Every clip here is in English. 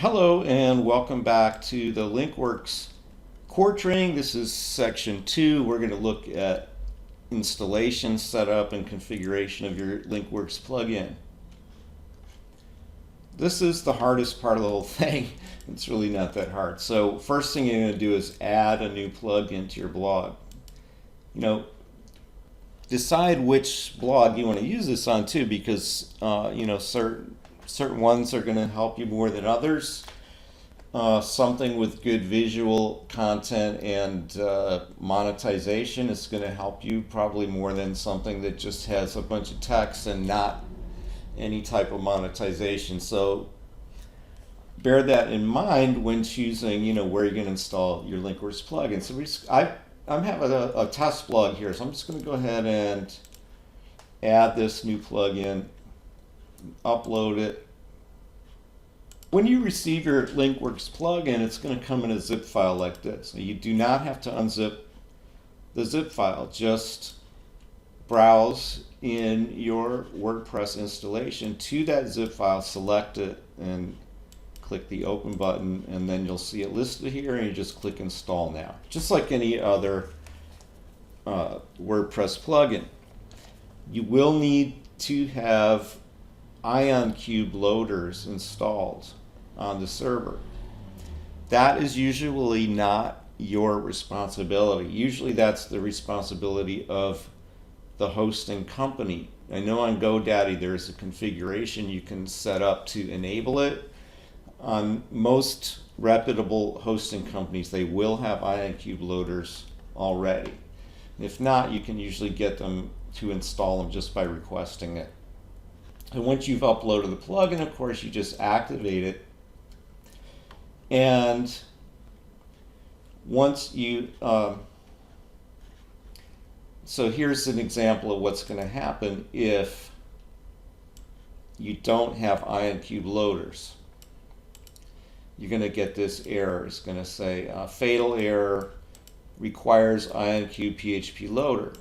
Hello and welcome back to the Linkworkz core training. This is section 2. We're going to look at installation, setup, and configuration of your Linkworkz plugin. This is the hardest part of the whole thing. It's really not that hard. So first thing you're going to do is add a new plugin to your blog. Decide which blog you want to use this on too, because certain ones are going to help you more than others. Something with good visual content and monetization is going to help you probably more than something that just has a bunch of text and not any type of monetization. So bear that in mind when choosing, where you're going to install your Linkworkz plugin. So I'm having a test blog here, so I'm just going to go ahead and add this new plugin, upload it. When you receive your Linkworkz plugin, it's going to come in a zip file like this. So you do not have to unzip the zip file. Just browse in your WordPress installation to that zip file, select it, and click the open button, and then you'll see it listed here, and you just click install now. Just like any other WordPress plugin. You will need to have IonCube loaders installed on the server. That is usually not your responsibility. Usually that's the responsibility of the hosting company. I know on GoDaddy there's a configuration you can set up to enable it. On most reputable hosting companies, they will have IonCube loaders already. If not, you can usually get them to install them just by requesting it. And once you've uploaded the plugin, of course, you just activate it. And once you, so here's an example of what's going to happen if you don't have IonCube loaders. You're going to get this error. It's going to say fatal error, requires IonCube PHP loader.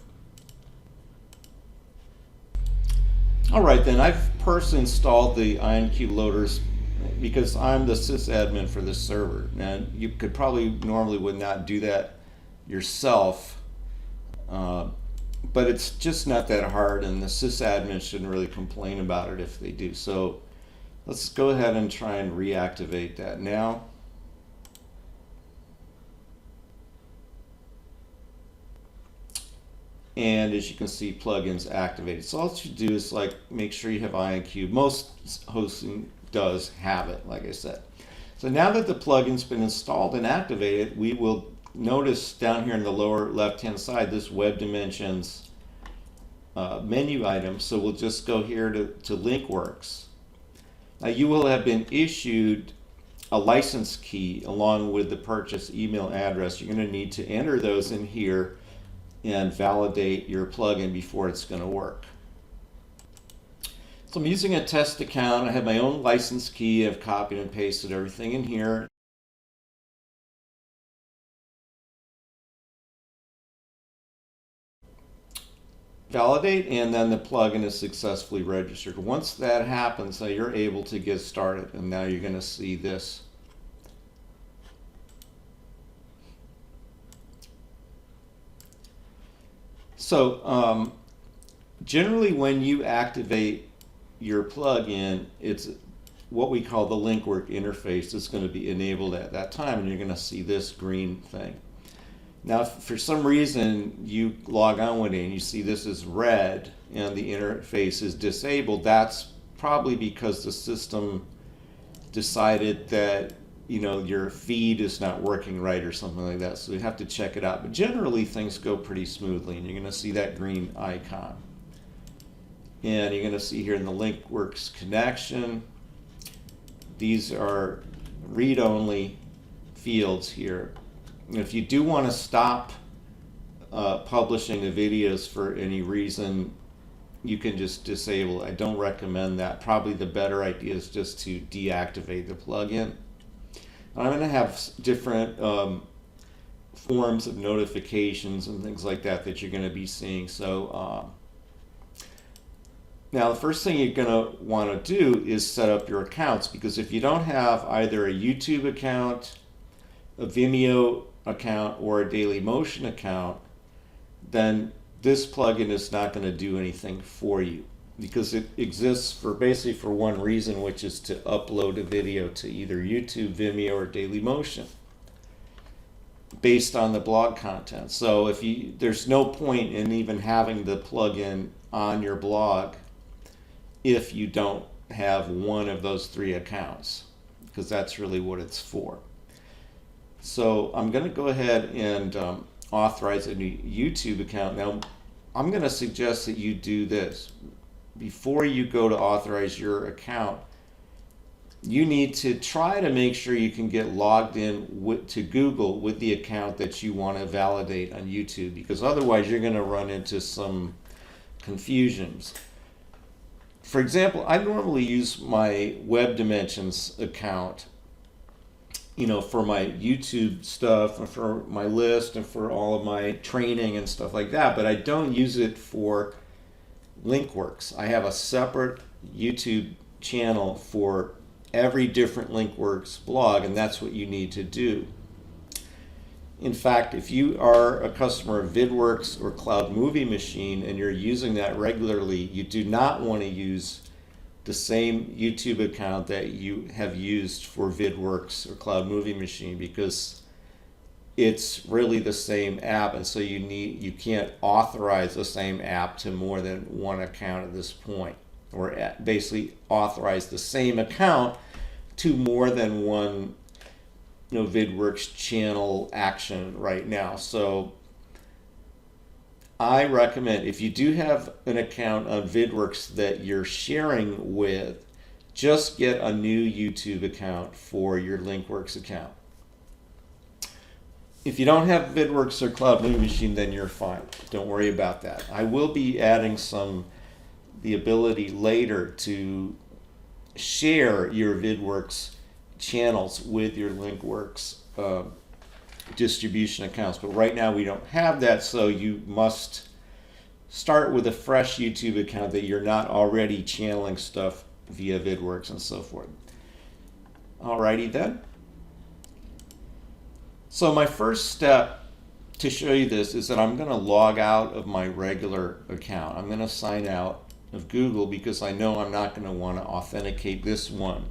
All right, then I've personally installed the IonCube loaders because I'm the sysadmin for this server. Now you could probably normally would not do that yourself, but it's just not that hard, and the sysadmin shouldn't really complain about it if they do. So let's go ahead and try and reactivate that now. And as you can see, plugins activated. So all you do is make sure you have IonCube. Most hosting does have it, like I said. So now that the plugin's been installed and activated, we will notice down here in the lower left-hand side this Web Dimensions menu item. So we'll just go here to Linkworkz. Now you will have been issued a license key along with the purchase email address. You're going to need to enter those in here and validate your plugin before it's going to work. So I'm using a test account. I have my own license key. I've copied and pasted everything in here. Validate, and then the plugin is successfully registered. Once that happens, now you're able to get started, and now you're going to see this. So generally when you activate your plugin, it's what we call the Linkworkz interface. It's going to be enabled at that time, and you're going to see this green thing. Now if for some reason you log on with it and you see this is red and the interface is disabled, that's probably because the system decided that your feed is not working right or something like that. So you have to check it out. But generally things go pretty smoothly, and you're going to see that green icon. And you're going to see here in the Linkworkz connection, these are read-only fields here. And if you do want to stop publishing the videos for any reason, you can just disable it. I don't recommend that. Probably the better idea is just to deactivate the plugin. I'm going to have different forms of notifications and things like that that you're going to be seeing. So Now, the first thing you're going to want to do is set up your accounts, because if you don't have either a YouTube account, a Vimeo account, or a Dailymotion account, then this plugin is not going to do anything for you, because it exists for basically for one reason, which is to upload a video to either YouTube, Vimeo, or Dailymotion based on the blog content. So there's no point in even having the plugin on your blog if you don't have one of those three accounts, because that's really what it's for. So I'm going to go ahead and authorize a new YouTube account. Now, I'm going to suggest that you do this. Before you go to authorize your account, you need to try to make sure you can get logged in to Google with the account that you want to validate on YouTube, because otherwise you're going to run into some confusions. For example, I normally use my Web Dimensions account, for my YouTube stuff and for my list and for all of my training and stuff like that, but I don't use it for Linkworkz. I have a separate YouTube channel for every different Linkworkz blog, and that's what you need to do. In fact, if you are a customer of VidWorks or Cloud Movie Machine and you're using that regularly, you do not want to use the same YouTube account that you have used for VidWorks or Cloud Movie Machine, because it's really the same app, and so you can't authorize the same app to more than one account at this point, or basically authorize the same account to more than one VidWorks channel action right now. So I recommend, if you do have an account on VidWorks that you're sharing with, just get a new YouTube account for your Linkworkz account. If you don't have VidWorks or Cloud Movie Machine, then you're fine. Don't worry about that. I will be adding the ability later to share your VidWorks channels with your Linkworkz distribution accounts, but right now we don't have that, so you must start with a fresh YouTube account that you're not already channeling stuff via VidWorks and so forth. Alrighty then. So my first step to show you this is that I'm going to log out of my regular account. I'm going to sign out of Google because I know I'm not going to want to authenticate this one.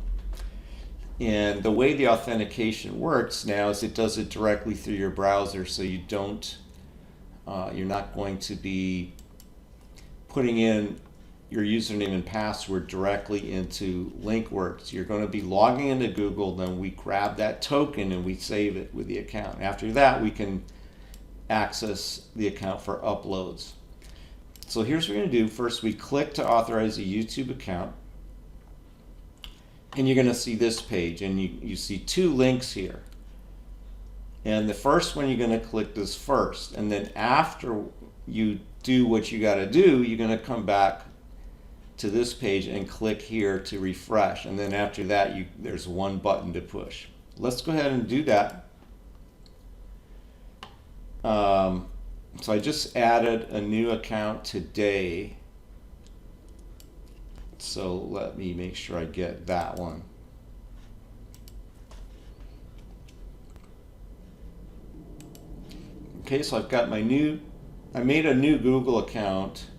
And the way the authentication works now is it does it directly through your browser, so you're not going to be putting in your username and password directly into Linkworkz. You're going to be logging into Google, then we grab that token and we save it with the account. After that, we can access the account for uploads. So here's what we're going to do. First, we click to authorize a YouTube account, and you're going to see this page, and you see two links here. And the first one, you're going to click this first, and then after you do what you got to do, you're going to come back to this page and click here to refresh, and then after that there's one button to push. Let's go ahead and do that. So I just added a new account today, so let me make sure I get that one. Okay, so I've got I made a new Google account,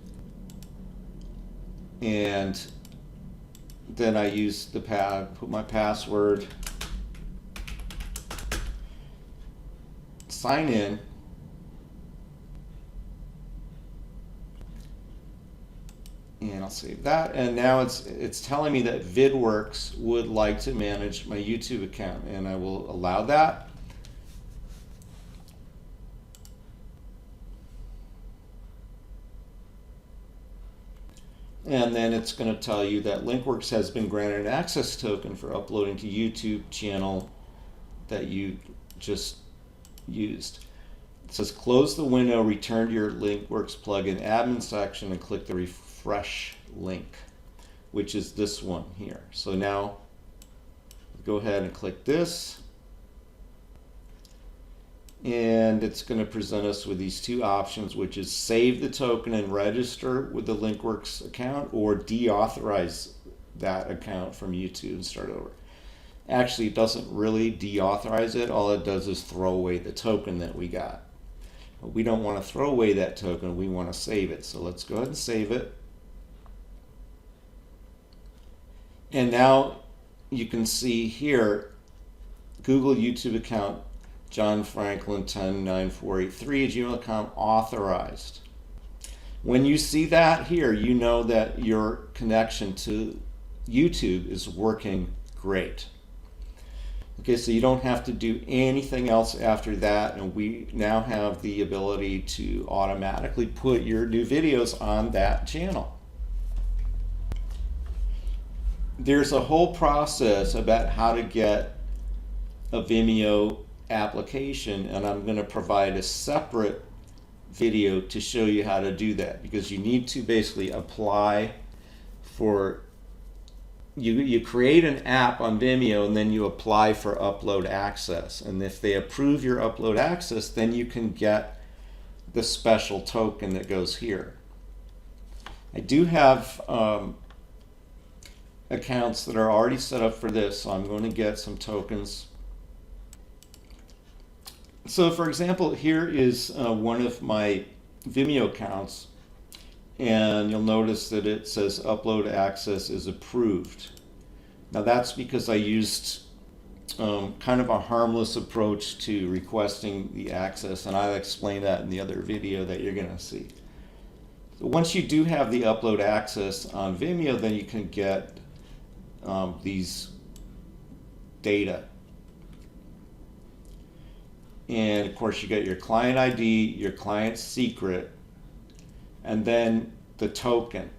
and then I used put my password, sign in, and I'll save that. And now it's telling me that VidWorks would like to manage my YouTube account, and I will allow that. And then it's going to tell you that Linkworkz has been granted an access token for uploading to YouTube channel that you just used. It says close the window, return to your Linkworkz plugin admin section, and click the refresh link, which is this one here. So now go ahead and click this, and it's going to present us with these two options, which is save the token and register with the Linkworkz account, or deauthorize that account from YouTube and start over. Actually, it doesn't really deauthorize it. All it does is throw away the token that we got. But we don't want to throw away that token. We want to save it. So let's go ahead and save it. And now you can see here, Google YouTube account, John Franklin 109483, Gmail.com, authorized. When you see that here, you know that your connection to YouTube is working great. Okay, so you don't have to do anything else after that, and we now have the ability to automatically put your new videos on that channel. There's a whole process about how to get a Vimeo application, and I'm going to provide a separate video to show you how to do that, because you need to basically apply for you create an app on Vimeo, and then you apply for upload access, and if they approve your upload access, then you can get the special token that goes here. I do have accounts that are already set up for this, so I'm going to get some tokens. So for example, here is one of my Vimeo accounts, and you'll notice that it says upload access is approved. Now that's because I used kind of a harmless approach to requesting the access, and I'll explain that in the other video that you're going to see. So once you do have the upload access on Vimeo, then you can get these data. And of course you get your client ID, your client secret, and then the token.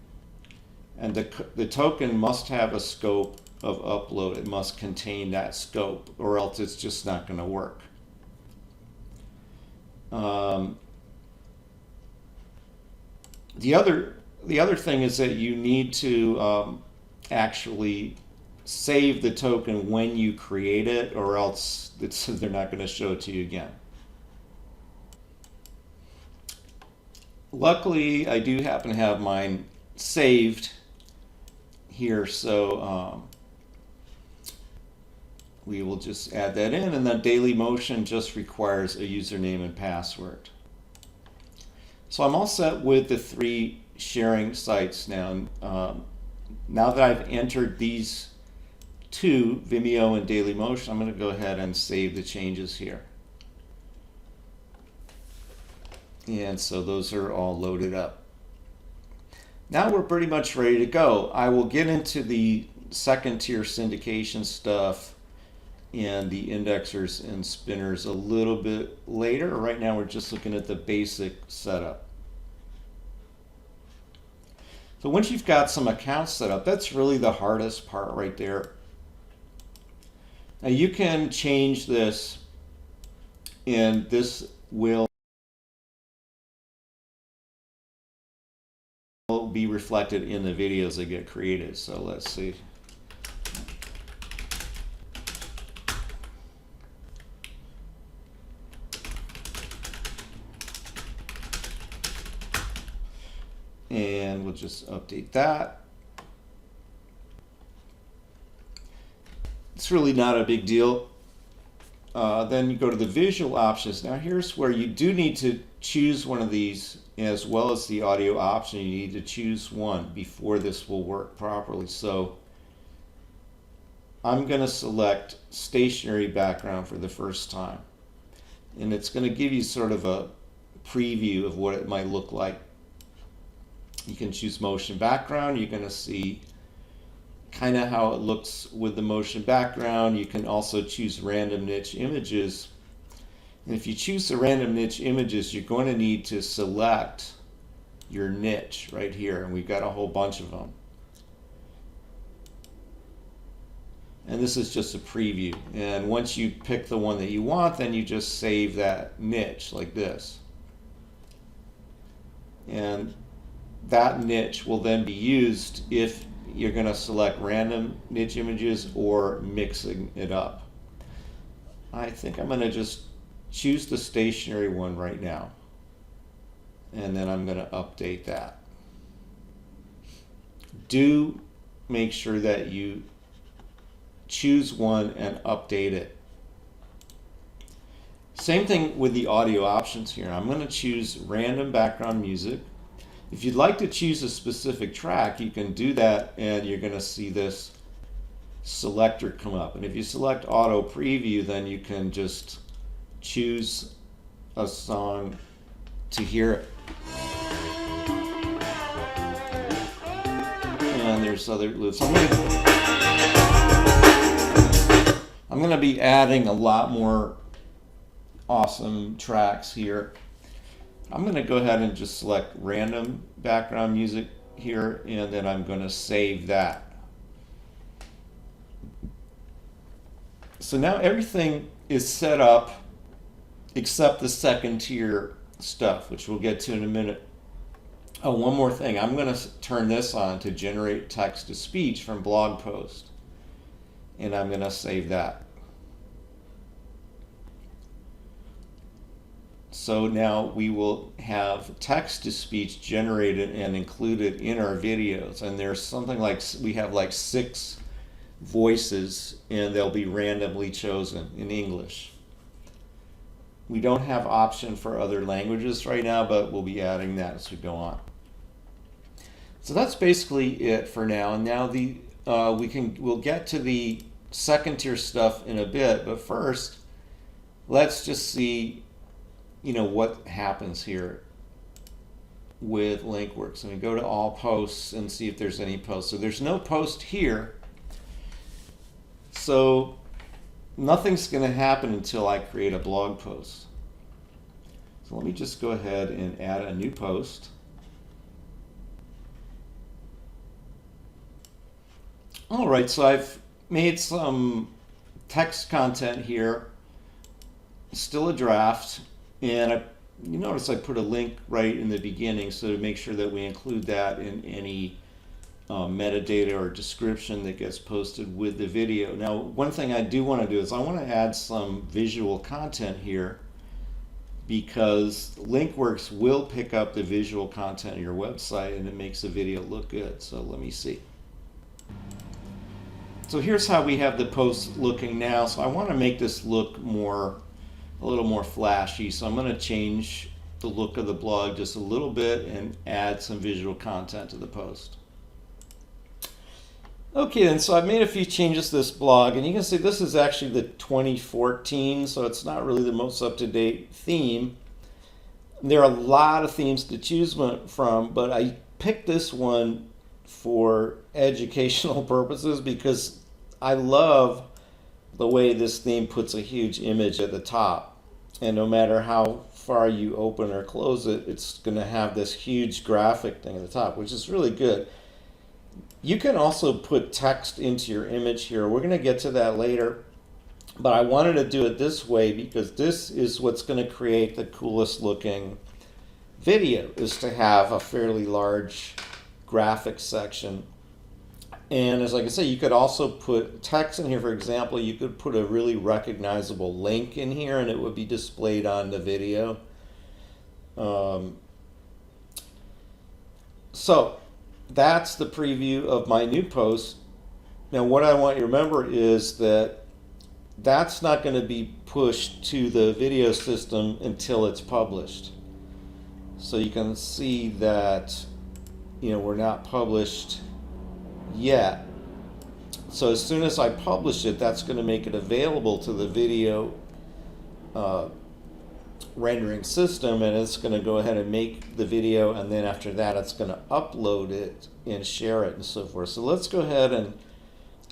And the token must have a scope of upload. It must contain that scope, or else it's just not going to work. The other thing is that you need to actually save the token when you create it, or else they're not going to show it to you again. Luckily, I do happen to have mine saved here, so we will just add that in, and then Daily Motion just requires a username and password. So I'm all set with the 3 sharing sites now. Now that I've entered these 2, Vimeo and Daily Motion, I'm going to go ahead and save the changes here. And so those are all loaded up. Now we're pretty much ready to go. I will get into the second tier syndication stuff and the indexers and spinners a little bit later. Right now we're just looking at the basic setup. So once you've got some accounts set up, that's really the hardest part right there. Now you can change this, and this will be reflected in the videos that get created. So let's see. And we'll just update that. It's really not a big deal. Then you go to the visual options. Now here's where you do need to choose one of these, as well as the audio option. You need to choose one before this will work properly. So I'm going to select stationary background for the first time, and it's going to give you sort of a preview of what it might look like. You can choose motion background. You're going to see kind of how it looks with the motion background. You can also choose random niche images. And if you choose the random niche images, you're going to need to select your niche right here. And we've got a whole bunch of them. And this is just a preview. And once you pick the one that you want, then you just save that niche like this. And that niche will then be used if you're going to select random niche images or mixing it up. I think I'm going to just choose the stationary one right now. And then I'm going to update that. Do make sure that you choose one and update it. Same thing with the audio options here. I'm going to choose random background music. If you'd like to choose a specific track, you can do that, and you're going to see this selector come up. And if you select auto preview, then you can just choose a song to hear it. And there's other loops. I'm going to be adding a lot more awesome tracks here. I'm going to go ahead and just select random background music here, and then I'm going to save that. So now everything is set up except the second tier stuff, which we'll get to in a minute. Oh, one more thing. I'm going to turn this on to generate text to speech from blog post, and I'm going to save that. So now we will have text to speech generated and included in our videos, and there's something like, we have like 6 voices, and they'll be randomly chosen in English. We don't have option for other languages right now, but we'll be adding that as we go on. So that's basically it for now. And now we'll get to the second tier stuff in a bit, but first let's just see what happens here with Linkworkz. And we go to all posts and see if there's any posts. So there's no post here. So nothing's going to happen until I create a blog post. So let me just go ahead and add a new post. All right, so I've made some text content here, still a draft, and you notice I put a link right in the beginning, so to make sure that we include that in any metadata or description that gets posted with the video. Now, one thing I do want to do is I want to add some visual content here, because Linkworkz will pick up the visual content of your website and it makes the video look good. So let me see. So here's how we have the post looking now. So I want to make this look a little more flashy. So I'm going to change the look of the blog just a little bit and add some visual content to the post. Okay, then, so I've made a few changes to this blog, and you can see this is actually the 2014, so it's not really the most up-to-date theme. There are a lot of themes to choose from, but I picked this one for educational purposes because I love the way this theme puts a huge image at the top. And no matter how far you open or close it, it's going to have this huge graphic thing at the top, which is really good. You can also put text into your image here. We're going to get to that later, but I wanted to do it this way because this is what's going to create the coolest looking video, is to have a fairly large graphics section. And as I can say, you could also put text in here. For example, you could put a really recognizable link in here and it would be displayed on the video. So that's the preview of my new post. Now what I want you to remember is that that's not going to be pushed to the video system until it's published. So you can see that we're not published yet. So as soon as I publish it, that's going to make it available to the video rendering system, and it's going to go ahead and make the video, and then after that it's going to upload it and share it and so forth. So let's go ahead and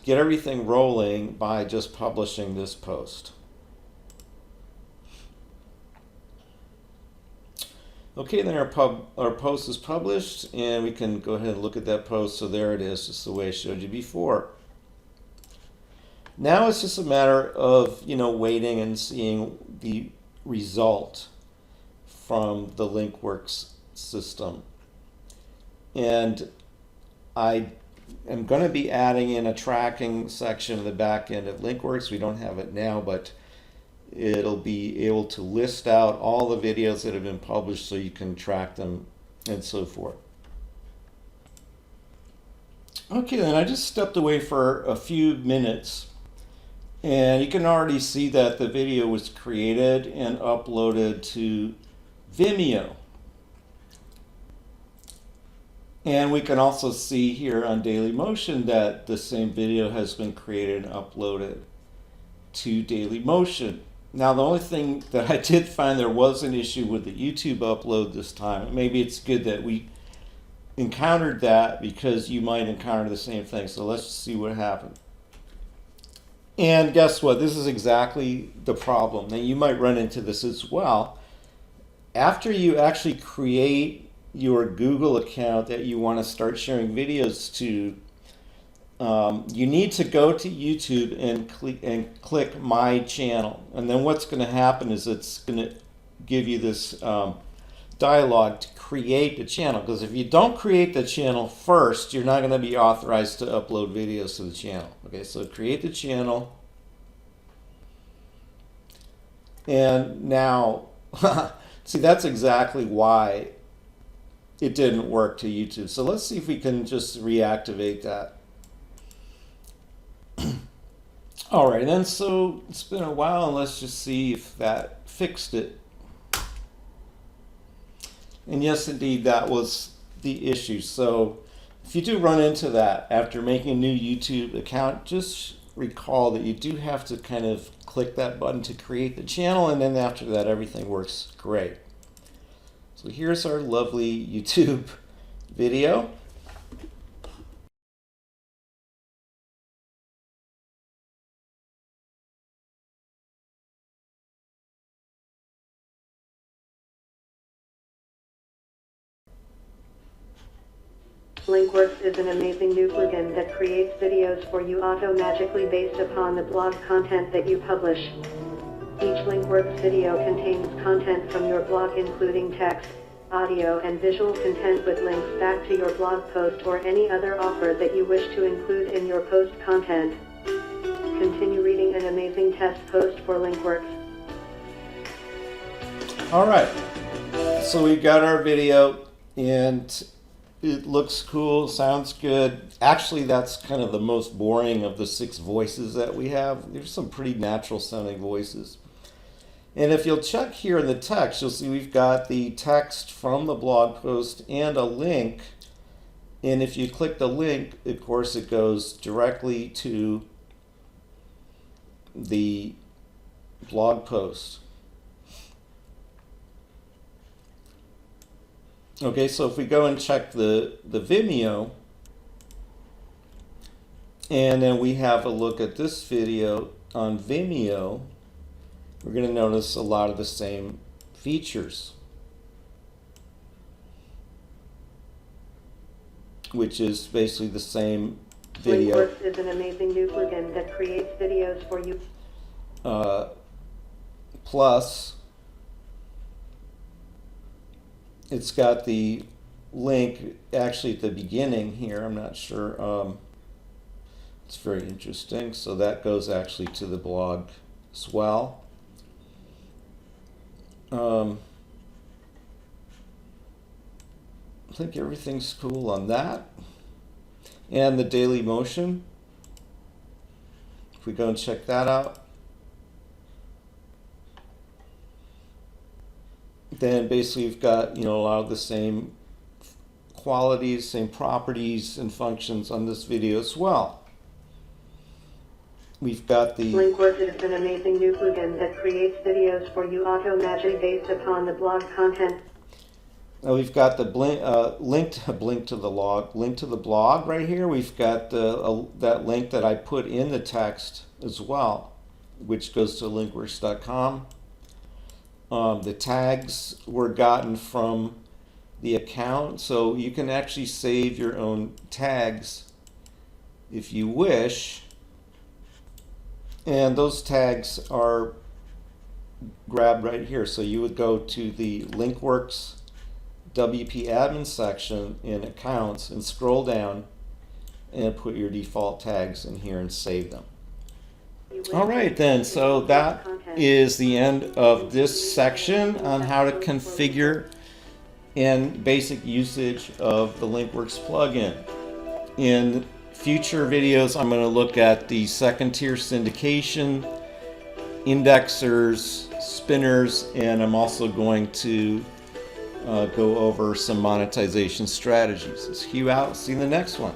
get everything rolling by just publishing this post. Okay, then our post is published, and we can go ahead and look at that post. So there it is, just the way I showed you before. Now it's just a matter of waiting and seeing the result from the Linkworkz system. And I am going to be adding in a tracking section in the back end of Linkworkz. We don't have it now, but It'll be able to list out all the videos that have been published so you can track them and so forth. Okay, then I just stepped away for a few minutes, and you can already see that the video was created and uploaded to Vimeo. And we can also see here on Dailymotion that the same video has been created and uploaded to Dailymotion. Now, the only thing that I did find, there was an issue with the YouTube upload this time. Maybe it's good that we encountered that, because you might encounter the same thing. So let's see what happened. And guess what? This is exactly the problem. Now, you might run into this as well. After you actually create your Google account that you want to start sharing videos to, you need to go to YouTube and click My Channel. And then what's going to happen is it's going to give you this dialog to create the channel, because if you don't create the channel first, you're not going to be authorized to upload videos to the channel. Okay, so create the channel, and now see, that's exactly why it didn't work to YouTube. So let's see if we can just reactivate that. All right, then, so it's been a while, and let's just see if that fixed it. And yes, indeed, that was the issue. So if you do run into that after making a new YouTube account, just recall that you do have to kind of click that button to create the channel, and then after that, everything works great. So here's our lovely YouTube video. Linkworkz is an amazing new plugin that creates videos for you auto-magically based upon the blog content that you publish. Each Linkworkz video contains content from your blog, including text, audio, and visual content with links back to your blog post or any other offer that you wish to include in your post content. Continue reading an amazing test post for Linkworkz. All right, so we got our video, and it looks cool, sounds good. Actually, that's kind of the most boring of the 6 voices that we have. There's some pretty natural sounding voices. And if you'll check here in the text, you'll see we've got the text from the blog post and a link. And if you click the link, of course, it goes directly to the blog post. Okay, so if we go and check the Vimeo, and then we have a look at this video on Vimeo, we're going to notice a lot of the same features, which is basically the same video. Linkworkz is an amazing new plugin that creates videos for you. Plus, it's got the link actually at the beginning here. I'm not sure. It's very interesting. So that goes actually to the blog as well. I think everything's cool on that. And the Dailymotion, if we go and check that out, then basically you've got, a lot of the same qualities, same properties and functions on this video as well. We've got the Linkworkz is an amazing new plugin that creates videos for you auto-magically based upon the blog content. Now we've got the link to the blog right here. We've got that link that I put in the text as well, which goes to linkworkz.com. The tags were gotten from the account, so you can actually save your own tags if you wish. And those tags are grabbed right here. So you would go to the Linkworkz WP admin section in accounts and scroll down and put your default tags in here and save them. All right then, so that is the end of this section on how to configure and basic usage of the Linkworkz plugin. In future videos, I'm going to look at the second tier syndication, indexers, spinners, and I'm also going to go over some monetization strategies. This is Hugh out. See you in the next one.